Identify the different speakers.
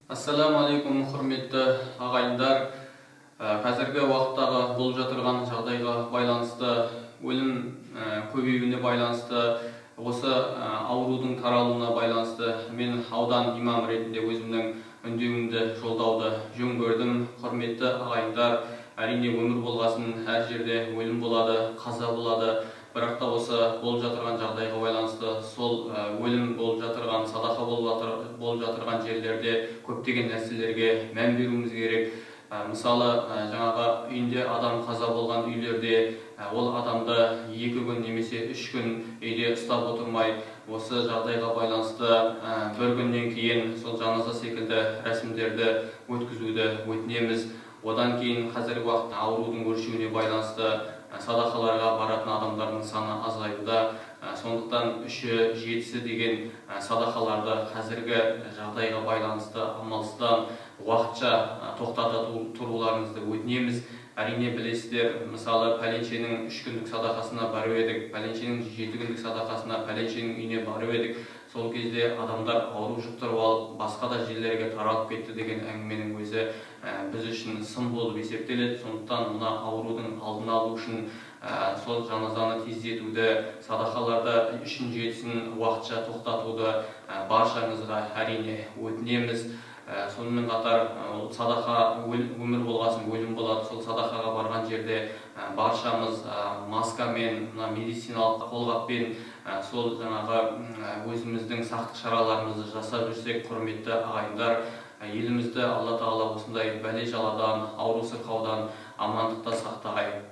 Speaker 1: Ассаламу алейкум, құрметті ағайындар. Қазіргі уақыттағы болып жатырған жағдайға байланысты, өлім көбеюіне байланысты, осы аурудың таралуына байланысты мен аудан имам ретінде өзімнің үндеуімді жолдауды жөн көрдім. Құрметті ағайындар, әрине өмір болғасын, әр жерде өлім болады, қаза болады. Бірақ та осы болып жатырған жағдайға байланысты, сол өлім болып жатырған, садақа болып жатырған жерлерде көптеген нәрселерге мән беруіміз керек. Мысалы, жаңағы үйінде адам қаза болған үйлерде ол адамды 2 күн немесе 3 күн үйде ұстап отырмай, осы жағдайға байланысты 1 күннен кейін сол жаназа секілді рәсімдерді өткізуді өтінеміз. Одан кейін қазіргі уақытта аурудың өршуіне байланысты садақаларға баратын адамдардың саны азаюда. Сондықтан 3-7 деген садақаларды қазіргі жағдайға байланысты амалсыздан уақытша тоқтата тұруларыңызды өтінеміз. Әрине білесіздер, мысалы, пәленшенің 3 күндік садақасына барып едік, пәленшенің 7 күндік садақасына пәленшенің үйіне барып едік. Сол кезде адамдар ауру жұқтырып алып, басқа да жерлерге таралып кетті деген әңгіменің өзі біз үшін сын болып есептеледі. Сондықтан мына аурудың алдын алу үшін сол жаназаны тездетуді, садақаларды 3-7 уақытша тоқтатуды баршаңызға әрине өтінеміз. Сонымен қатар садақа өмір болғасын өлім болады. Сол садақаға барған жерде баршамыз маскамен, медициналық қолғаппен сол жаңағы өзіміздің сақтық шараларымызды жасап жүрсек, құрметті ағайындар, елімізді Алла Тағала осындай бәле жаладан, ауру сырқаудан амандықта сақтағай.